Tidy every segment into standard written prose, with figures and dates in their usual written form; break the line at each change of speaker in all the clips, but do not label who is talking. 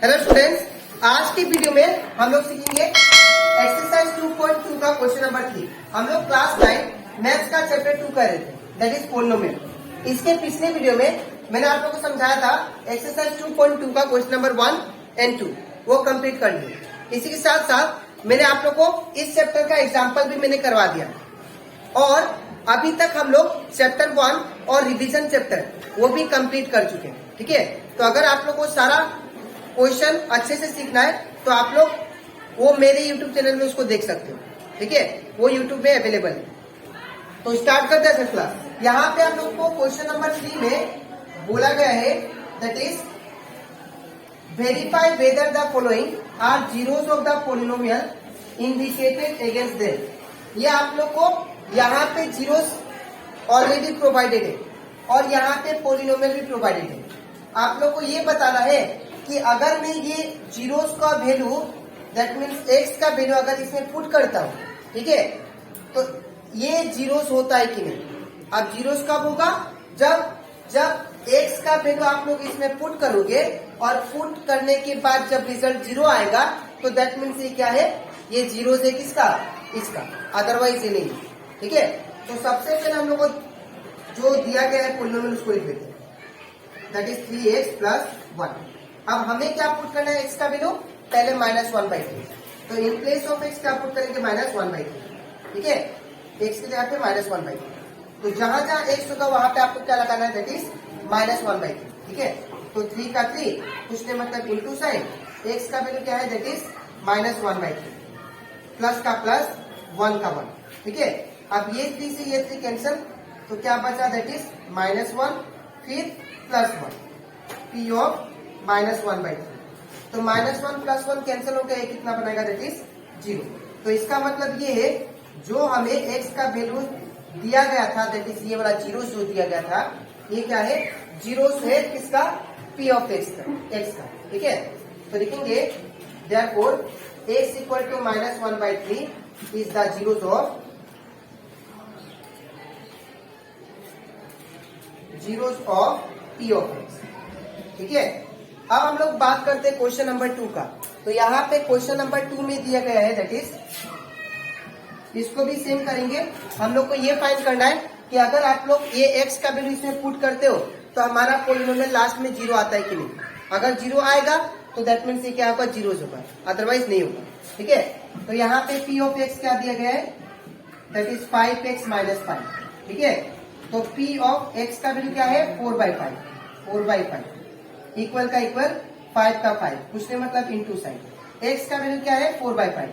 Hello students, आज की video में हम लोग सीखेंगे एक्सरसाइज 2.2 का क्वेश्चन नंबर 3। हम लोग क्लास 9 मैथ्स का चैप्टर 2 कर रहे थे, दैट इज पोलिनोमियल। इसके पिछले वीडियो में मैंने आप लोगों को समझाया था एक्सरसाइज 2.2 का क्वेश्चन नंबर 1 एंड 2 वो कंप्लीट कर लिए। इसी के साथ साथ मैंने आप लोग को इस चैप्टर का एग्जाम्पल भी मैंने करवा दिया और अभी तक हम लोग चैप्टर 1 और रिवीजन चैप्टर वो भी कंप्लीट कर चुके हैं। ठीक है, तो अगर आप लोग को सारा क्वेश्चन अच्छे से सीखना है तो आप लोग वो मेरे YouTube चैनल में उसको देख सकते हो। ठीक है, वो YouTube में अवेलेबल है। तो स्टार्ट करते हैं क्लास। यहाँ पे आप लोग को क्वेश्चन नंबर 3 में बोला गया है that is verify whether the following are zeros of the polynomial indicated against them. ये आप लोग को यहाँ पे जीरोस ऑलरेडी प्रोवाइडेड है और यहाँ पे पोलिनोमियल भी प्रोवाइडेड है। आप लोग को ये बताना है कि अगर मैं ये जीरोस का वैल्यू दैट मीन्स एक्स का वैल्यू अगर इसमें पुट करता हूँ, ठीक है, तो ये जीरोस होता है कि नहीं। अब जीरोस कब होगा? जब एक्स का वैल्यू आप लोग इसमें पुट करोगे और पुट करने के बाद जब रिजल्ट जीरो आएगा तो दैट मीन्स ये क्या है, ये जीरोस है किसका? इसका, अदरवाइज ये नहीं। ठीक है, तो सबसे पहले हम लोग को जो दिया गया है पोलिनोमियल उसको लिख देते हैं, दैट इज 3x प्लस 1। अब हमें क्या पुट करना है एक्स का वैल्यू? पहले -1/3। तो इन प्लेस ऑफ एक्स क्या पुट करेंगे? -1/3। ठीक है, एक्स की जगह पे -1/3। तो जहां जहां एक्स होगा वहां पे आपको क्या लगाना है? That is -1/3। ठीक है, तो 3 का 3 कुछ नहीं मतलब इंटू साइन एक्स का वैल्यू क्या है? दैट इज -1/3 प्लस का प्लस 1 का 1। ठीक है, अब ये 3 से ये 3 कैंसिल, तो क्या बचा? दैट इज -1 फिर +1 पी ऑफ -1/3। तो -1 प्लस 1 कैंसिल हो गया, ये कितना बनेगा? That is 0। तो इसका मतलब ये है जो हमें x का वैल्यू दिया गया था दैट इज ये वाला जीरो जो दिया गया था, ये क्या है? जीरो है किसका? p ऑफ x का। ठीक है, तो लिखेंगे therefore x equal to -1/3 is the zeros of p of x। ठीक है, अब हम लोग बात करते हैं क्वेश्चन नंबर 2 का। तो यहाँ पे क्वेश्चन नंबर 2 में दिया गया है दैट इज, इसको भी सेम करेंगे। हम लोग को ये फाइंड करना है कि अगर आप लोग ये एक्स का वैल्यू इसमें पुट करते हो तो हमारा पोलिनोमियल लास्ट में जीरो आता है कि नहीं। अगर जीरो आएगा तो दैट मीन्स ये क्या होगा? जीरो होगा, अदरवाइज नहीं होगा। ठीक है, तो यहाँ पे पी ऑफ एक्स क्या दिया गया है? That is 5x - 5। ठीक है, तो पी ऑफ एक्स का वैल्यू क्या है? 4/5 इक्वल का इक्वल 5 का 5 कुछ नहीं मतलब इंटू साइन एक्स का वैल्यू क्या है? 4/5,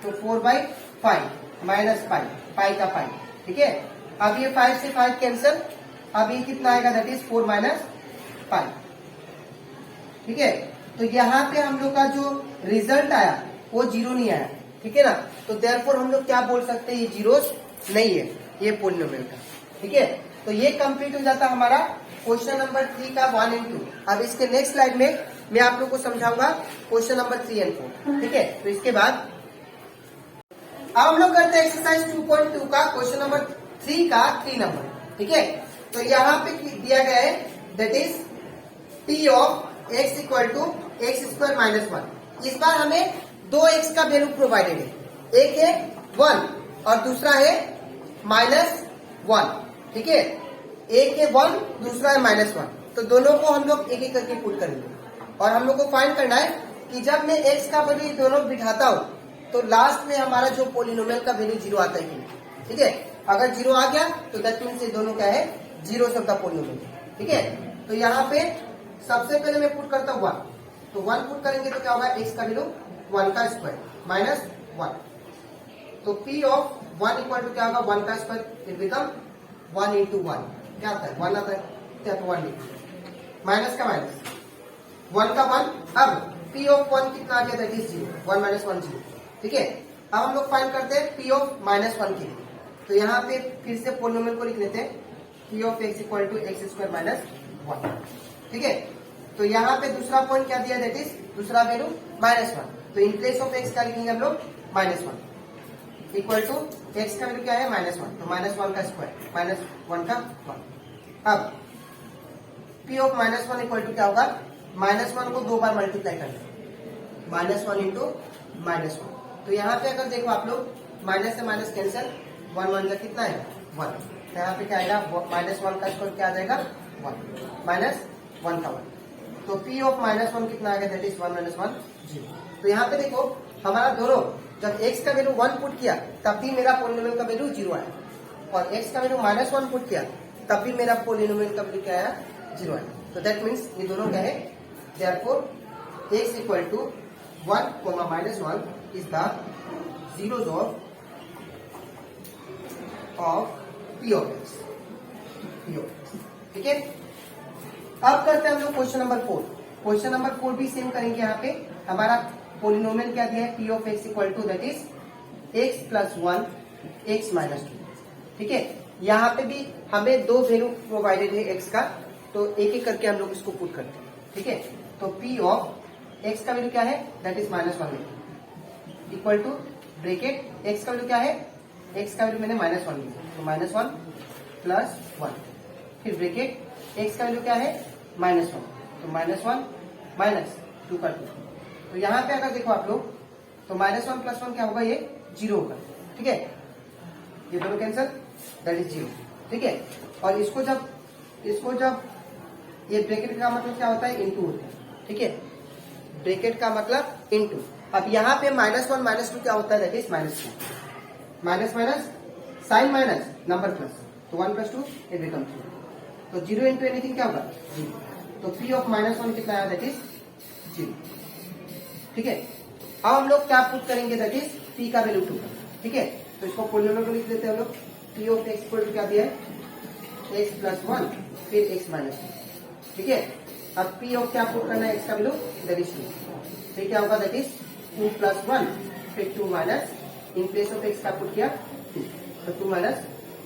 तो 4/5 माइनस पाई का पाई। ठीक है, अब ये 5 से 5 कैंसिल, अब ये कितना आएगा? दैट इज 4 - पाई। ठीक है, तो यहाँ पे हम लोग का जो रिजल्ट आया वो जीरो नहीं आया। ठीक है ना, तो देयरफॉर हम लोग क्या बोल सकते हैं? ये जीरोस नहीं है, ये पोलिनोमियल का। ठीक है, तो ये कंप्लीट हो जाता हमारा क्वेश्चन नंबर 3 का 1 एंड 2। अब इसके नेक्स्ट स्लाइड में मैं आप लोग को समझाऊंगा क्वेश्चन नंबर 3 एंड 4। ठीक है, तो इसके बाद अब हम लोग करते हैं एक्सरसाइज 2.2 का क्वेश्चन नंबर 3 का 3 नंबर। ठीक है, तो यहाँ पे दिया गया है that is p of x equal to x² - 1। इस बार हमें दो x का वैल्यू प्रोवाइडेड है, एक है 1 और दूसरा है -1। ठीक है, एक है 1 दूसरा है -1, तो दोनों को हम लोग एक एक करके पुट करेंगे और हम लोग को फाइंड करना है कि जब मैं x का वैल्यू दोनों बिठाता हूँ तो लास्ट में हमारा जो पोलिनोमियल का वैल्यू जीरो आता है कि नहीं। ठीक है, अगर जीरो आ गया तो दैट मीन्स ये दोनों क्या है? जीरो सब का पोलिनोमियल। ठीक है, तो यहाँ पे सबसे पहले मैं पुट करता हूँ 1, तो 1 पुट करेंगे तो क्या होगा? x का वैल्यू 1 का स्क्वायर -1, तो p ऑफ 1 इक्वल टू क्या होगा? 1 का स्क्वायर, इट बिकम 1 into 1 क्या आता है? 1 आता है, क्या? तो 1 माइनस का माइनस 1 का 1। अब p ऑफ 1 कितना आ गया? That is 0, 1 - 1 0। ठीक है, अब हम लोग फाइंड करते हैं p ऑफ -1 के लिए। तो यहाँ पे फिर से पोलिनोमियल को लिख लेते हैं, p of x equal to x² - 1। ठीक है, तो यहाँ पे दूसरा पॉइंट क्या दिया? दैट इज दूसरा वैल्यू -1, तो इन प्लेस ऑफ x क्या लिखेंगे हम लोग? -1 इक्वल टू x का वैल्यू क्या है? -1, तो -1 का स्क्वायर -1 का 1। अब p ऑफ -1 इक्वल टू क्या होगा? -1 को 2 बार मल्टीप्लाई करना, -1 इंटू -1। तो यहाँ पे अगर देखो आप लोग, माइनस से माइनस कैंसिल, 1 1 का कितना है 1, तो यहाँ पे क्या आएगा -1 का स्क्वायर क्या आ जाएगा 1, -1 का 1। तो P ऑफ -1 कितना आ गया, दैट इज 1 - 1 0। तो यहाँ पे देखो हमारा दोनों, जब x का वैल्यू 1 पुट किया तब भी मेरा पोलिनोमियल का वैल्यू 0 आया, और x का वैल्यू -1 पुट किया तब भी मेरा पोलिनोमियल का वैल्यू क्या आया 0 आया। तो दैट मीन्स ये दोनों क्या है, therefore x equal to 1, -1 is the zeros of P of x, ठीक है। अब करते हैं हम लोग क्वेश्चन नंबर 4। क्वेश्चन नंबर 4 भी सेम करेंगे। यहाँ पे हमारा पोलिनोमियल क्या दिया है, P of x equal to that is x plus 1 x minus 2, ठीक है। यहाँ पे भी हमें 2 वैल्यू प्रोवाइडेड है x का, तो एक एक करके हम लोग इसको पुट करते हैं, ठीक है। तो P ऑफ x का वैल्यू क्या है, that is -1 equal to bracket x का वैल्यू क्या है, x का वैल्यू मैंने -1 लिया, तो -1 प्लस 1, फिर ब्रैकेट x का वैल्यू क्या है -1, तो -1 माइनस 2 का 2। तो यहाँ पे अगर देखो आप लोग, तो -1 प्लस 1 क्या होगा, ये 0 होगा, ठीक है। ये दोनों कैंसिल, दैट इज 0, ठीक है। और इसको जब ये ब्रैकेट का मतलब क्या होता है, इनटू होता है, ठीक है। ब्रैकेट का मतलब इनटू। अब यहाँ पे -1 -2 क्या होता है, that is -2, minus minus sign minus number plus, तो 1 + 2 इट बिकम 3, तो 0 इंटू एनीथिंग क्या होगा 0। तो P ऑफ -1 कितना आया, दैट इज 0, ठीक है। अब हम लोग क्या पुट करेंगे, दैट इज P का वैल्यू 2, ठीक है। तो इसको पोलिनोमियल को लिख लेते हैं हम लोग। P of x equal to क्या दिया है, x प्लस 1 फिर x माइनस 2, ठीक है। अब P ऑफ क्या पुट करना है, x का वैल्यू दैट इज 2, फिर क्या होगा, दैट इज 2 + 1 फिर 2 minus, in place of x का पुट किया 2, तो 2 माइनस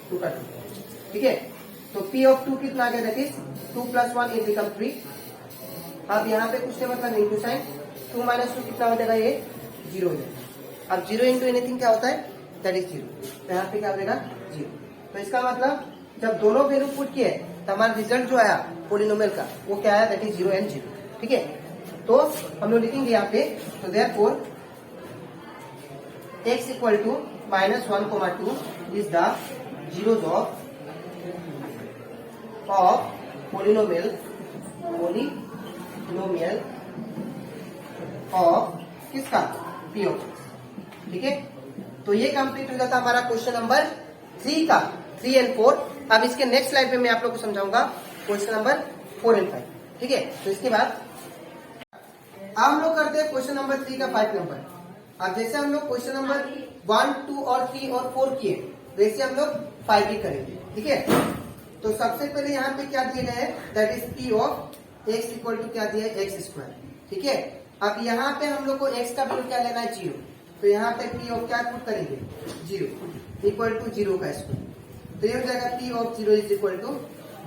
2 का 2, ठीक है। तो P ऑफ 2 कितना आ गया, दैट इज 2 + 1 इट बिकम 3। अब यहाँ पे कुछ नहीं मतलब इंटू साइन, 2 - 2 कितना हो जाएगा, ये 0 हो जाएगा। अब 0 इंटू एनीथिंग क्या होता है, दैट इज 0, तो यहाँ पे क्या हो जाएगा 0। तो इसका मतलब जब दोनों वैल्यू पुट किए तो हमारा रिजल्ट जो आया पोलिनोमियल का वो क्या आया, दैट इज 0 and 0, ठीक है। तो हम लोग लिखेंगे यहाँ पे, तो therefore x equal to -1, 2 is the zeros of polynomial of किसका, P ऑफ x, ठीक है। तो ये कंप्लीट हो जाता हमारा क्वेश्चन नंबर 3 का, 3 and 4। अब इसके नेक्स्ट स्लाइड में मैं आप लोग को समझाऊंगा क्वेश्चन नंबर 4 and 5, ठीक है। तो इसके बाद अब हम लोग करते हैं क्वेश्चन नंबर 3 का 5 नंबर। अब जैसे हम लोग क्वेश्चन नंबर 1, 2 और 3 और 4 किए, वैसे हम लोग 5 भी करेंगे, ठीक है। तो सबसे पहले यहाँ पे क्या दिए गए हैं, that is P of x equal to क्या दिया है, x स्क्वायर, ठीक है। अब यहाँ पे हम लोग को x का वैल्यू क्या लेना है, 0, तो यहाँ पे P ऑफ क्या पुट करेंगे 0 इक्वल टू 0 का स्क्वायर, तो ये हो जाएगा P of 0 is equal to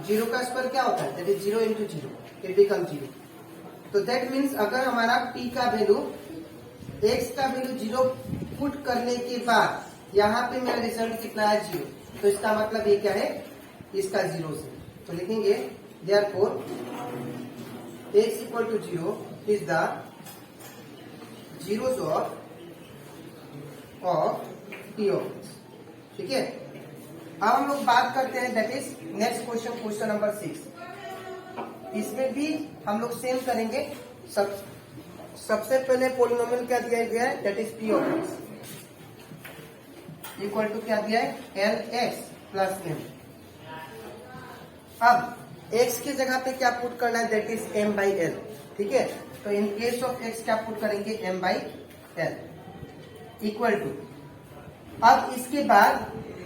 0 का स्क्वायर क्या होता है, that is 0 into 0, it become 0। तो दैट मीन्स अगर हमारा P का वैल्यू x का वैल्यू 0 पुट करने के बाद यहाँ पे मेरा रिजल्ट कितना है 0, तो इसका मतलब ये क्या है, इसका 0 से, तो लिखेंगे therefore x equal to 0 is the zeros of P of x, ठीक है। अब हम लोग बात करते हैं that is next question, question number 6। इसमें भी हम लोग सेम करेंगे। सबसे पहले पोलिनोमियल क्या दिया गया है, that is P of x equal to क्या दिया है, LX प्लस M। अब x की जगह पे क्या पुट करना है, दैट इज M/L, ठीक है। तो इन केस ऑफ x क्या पुट करेंगे, M/L इक्वल टू, अब इसके बाद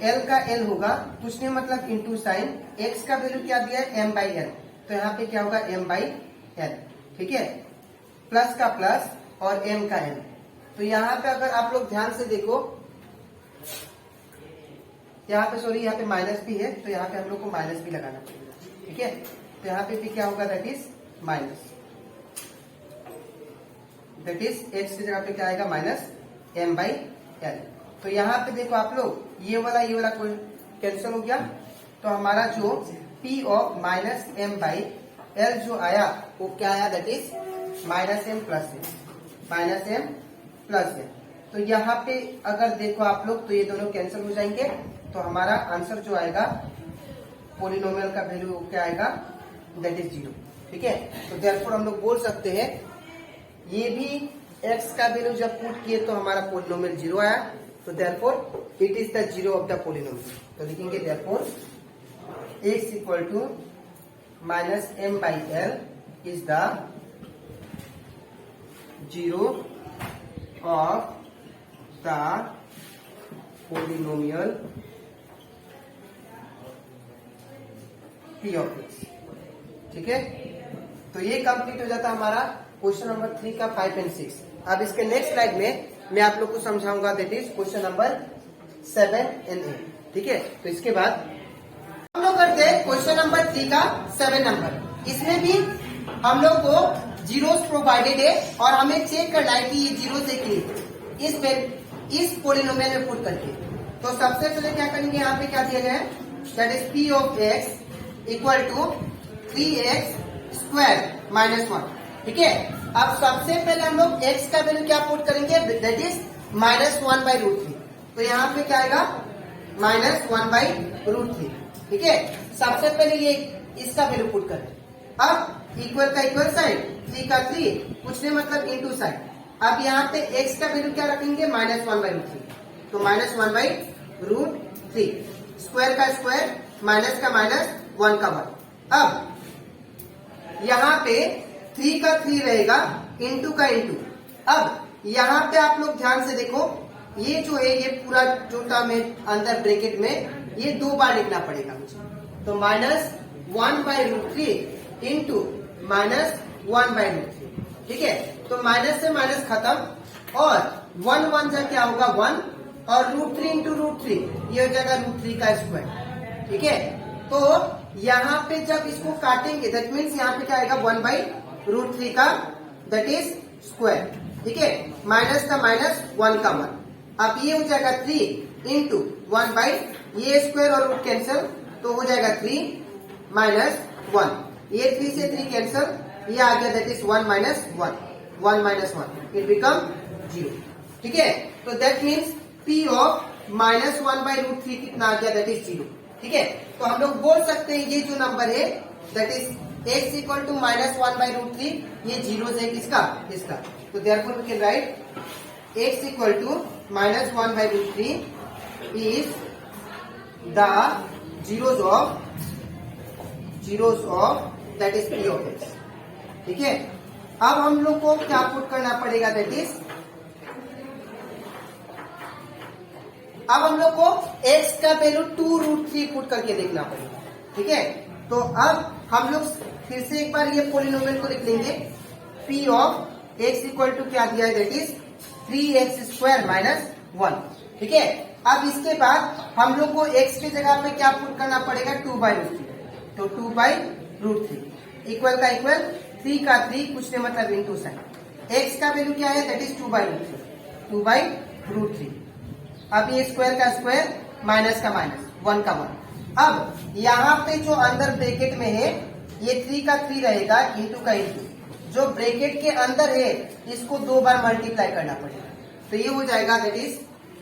L का L होगा, कुछ नहीं मतलब इंटू साइन, x का वैल्यू क्या दिया है M/L, तो यहाँ पे क्या होगा M/L, ठीक है, प्लस का प्लस और M का M। तो यहाँ पे अगर आप लोग ध्यान से देखो, यहाँ पे सॉरी यहाँ पे माइनस भी है, तो यहाँ पे हम लोग को माइनस भी लगाना पड़ेगा, ठीक है। तो यहाँ पे भी क्या होगा, that is minus, that is x की जगह पे क्या आएगा -M/L। तो यहाँ पे देखो आप लोग, ये वाला कैंसिल हो गया, तो हमारा जो P ऑफ -M/L एल जो आया वो क्या आया, that is minus M plus N, minus M plus N. तो यहाँ पे अगर देखो आप लोग तो ये दोनों कैंसिल हो जाएंगे, तो हमारा आंसर जो आएगा पोलिनोमियल का वैल्यू क्या आएगा, दैट इज 0। ठीक है, तो देयरफॉर हम लोग बोल सकते हैं ये भी x का वैल्यू जब पुट किए तो हमारा पोलिनोमियल 0 आया, तो therefore it is the 0 of the polynomial. तो लिखेंगे therefore x equal to minus M by L is the 0 of the polynomial p of x। ठीक है, तो ये कंप्लीट हो जाता हमारा क्वेश्चन नंबर 3 का 5 और 6। अब इसके नेक्स्ट स्लाइड में मैं आप लोग को समझाऊंगा, दैट इज क्वेश्चन नंबर 7 और 8। ठीक है, तो इसके बाद हम लोग करते हैं क्वेश्चन नंबर 3 का 7 नंबर। इसमें भी हम लोग को जीरोस प्रोवाइडेड है और हमें चेक करना है कि ये जीरो से क्लियर इस पोलिनोमियल में पुट करके। तो सबसे पहले क्या करेंगे, यहाँ पे क्या दिया गया है, that is p of x equal to 3x square minus 1। ठीक है, अब सबसे पहले हम लोग x का वैल्यू क्या पुट करेंगे, that is minus 1 by root 3। तो यहाँ पे क्या आएगा, माइनस 1 बाई रूट 3। ठीक है, सबसे पहले ये इसका वैल्यू पुट करें। अब इक्वल का इक्वल साइन, 3 का 3, कुछ नहीं मतलब इनटू साइन। अब यहाँ पे x का वैल्यू क्या रखेंगे, माइनस 1 बाई रूट 3। तो माइनस 1 बाई रूट 3, स्क्वायर का स्क्वायर, माइनस का माइनस, 1 का 1। अब यहाँ पे 3 का 3 रहेगा, इंटू का इंटू। अब यहाँ पे आप लोग ध्यान से देखो, ये जो है ये पूरा जो टर्म है अंदर ब्रैकेट में, ये 2 बार लिखना पड़ेगा मुझे। तो minus 1 by root 3 into minus 1 by root 3। ठीक है, तो माइनस से माइनस खत्म और 1 1 जा क्या होगा 1, और रूट 3 इंटू रूट 3 ये हो जाएगा रूट 3 का स्क्वायर। ठीक है, तो यहाँ पे जब इसको काटेंगे दैट मीन्स यहाँ पे क्या आएगा 1 बाई रूट 3 का दैट इज स्क्वायर। ठीक है, माइनस का माइनस, 1 का 1। अब ये हो जाएगा 3 इंटू 1 बाई ये स्क्वायर और रूट कैंसिल, तो हो जाएगा 3 माइनस 1। ये 3 से 3 कैंसिल, ये आ गया that is 1 minus 1, 1 minus 1, it become 0। ठीक है, तो that means p of minus 1 by root 3 कितना आ गया, दैट इज 0। ठीक है, तो हम लोग बोल सकते हैं ये जो नंबर है that is x equal to minus 1 by root 3, ये 0 से किसका, इसका। तो therefore we can write x equal to minus 1 by root 3 is the zeros of that is p of x। ठीक है, अब हम लोग को क्या पुट करना पड़ेगा, दैट इज अब हम लोग को x का वैल्यू 2 रूट 3 पुट करके देखना पड़ेगा। ठीक है, तो अब हम लोग फिर से एक बार ये पोलिनोमियल को लिख लेंगे, p of x equal to क्या दिया है, that is 3x square minus 1। ठीक है, अब इसके बाद हम लोग को x की जगह पे क्या पुट करना पड़ेगा, 2 बाई रूट 3। तो 2 बाई रूट 3 इक्वल का इक्वल, 3 का 3, कुछ नहीं मतलब इनटू साइन। x का वैल्यू क्या है, that is 2 by root 3, 2 by root 3। अब ये स्क्वायर का स्क्वायर, माइनस का माइनस, 1 का 1। अब यहाँ पे जो अंदर ब्रैकेट में है ये 3 का 3 रहेगा, इंटू का इंटू, जो ब्रैकेट के अंदर है इसको 2 बार मल्टीप्लाई करना पड़ेगा। तो ये हो जाएगा that is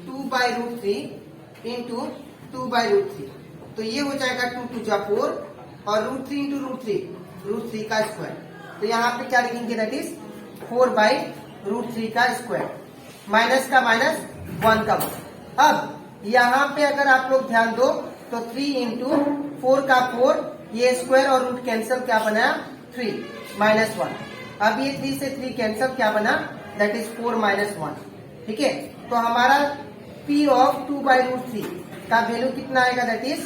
2 by root 3 into 2 by root 3। तो ये हो जाएगा 2 टू जा 4 और रूट 3 इंटू रूट 3 का स्क्वायर। तो यहाँ पे क्या लिखेंगे, दैट इज 4 बाई रूट 3 का स्क्वायर, माइनस का माइनस, 1 का 1। अब यहाँ पे अगर आप लोग ध्यान दो तो 3 इंटू 4 का 4, ये स्क्वायर और रूट कैंसिल, क्या बना 3 माइनस 1। अब ये 3 से 3 कैंसिल, क्या बना, दैट इज 4 माइनस 1। ठीक है, तो हमारा p ऑफ 2 बाई रूट 3 का वैल्यू कितना आएगा, that is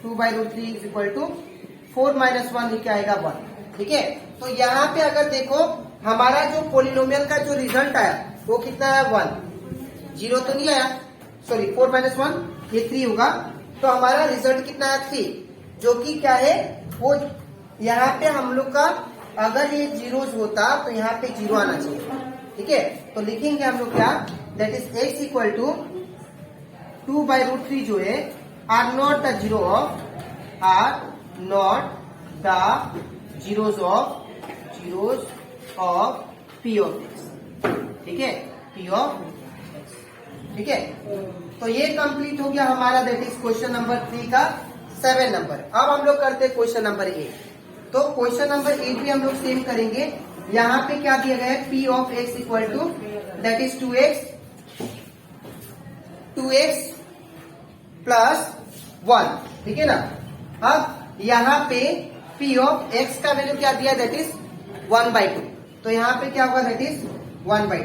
2 by root 3 is equal to 4 minus 1, ये क्या आएगा 1। ठीक है, तो यहाँ पे अगर देखो हमारा जो पोलिनोमियल का जो रिजल्ट आया वो कितना है, 1, 0 तो नहीं आया, सॉरी 4 माइनस 1 ये 3 होगा। तो हमारा रिजल्ट कितना है, 3, जो कि क्या है वो यहाँ पे हम लोग का अगर ये जीरोस होता तो यहाँ पे 0 आना चाहिए। ठीक है, तो लिखेंगे हम लोग क्या, that is x equal to 2 by root 3 जो है are not the zero of zeros of P of X, ठीक है, पी ऑफ, ठीक है। तो ये कंप्लीट हो गया हमारा, दैट इज क्वेश्चन नंबर 3 का 7 नंबर। अब हम लोग करते हैं क्वेश्चन नंबर 8। तो क्वेश्चन नंबर 8 भी हम लोग सेम करेंगे। यहाँ पे क्या दिया गया है, P of X equal to that is 2x plus 1, ठीक है ना। अब यहाँ पे पी ऑफ एक्स का वैल्यू क्या दिया, दैट इज 1/2। तो यहाँ पे क्या होगा, दैट इज 1/2,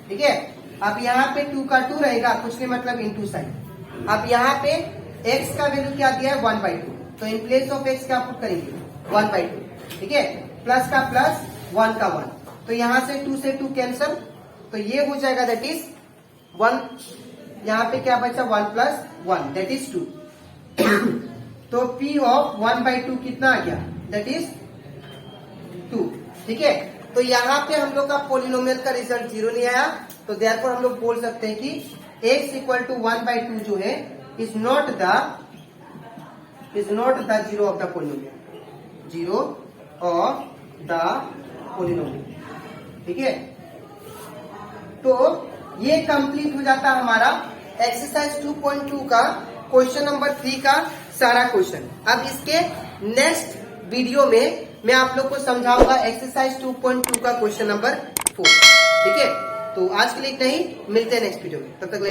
ठीक है। अब यहाँ पे 2 का 2 रहेगा, कुछ नहीं मतलब इनटू साइन। अब यहाँ पे x का वैल्यू क्या दिया है, 1/2। तो इन प्लेस ऑफ x क्या पुट करेंगे, 1/2, ठीक है। प्लस का प्लस, 1 का 1। तो यहाँ से 2 से 2 कैंसल, तो ये हो जाएगा दैट इज 1। यहाँ पे क्या बचा, 1 प्लस 1 दैट इज 2। तो p ऑफ 1/2 कितना आ गया, दैट इज 2, ठीक है। तो यहाँ पे हम लोग का पोलिनोमियल का रिजल्ट 0 नहीं आया, तो देयरफॉर हम लोग बोल सकते हैं कि x इक्वल टू 1/2 जो है is not the zero of the polynomial, zero of the polynomial, ठीक है। तो ये कंप्लीट हो जाता है हमारा एक्सरसाइज 2.2 का क्वेश्चन नंबर 3 का सारा क्वेश्चन। अब इसके नेक्स्ट वीडियो में मैं आप लोग को समझाऊंगा एक्सरसाइज 2.2 का क्वेश्चन नंबर 4, ठीक है। तो आज के लिए इतना ही, मिलते हैं नेक्स्ट वीडियो में, तब तक ले।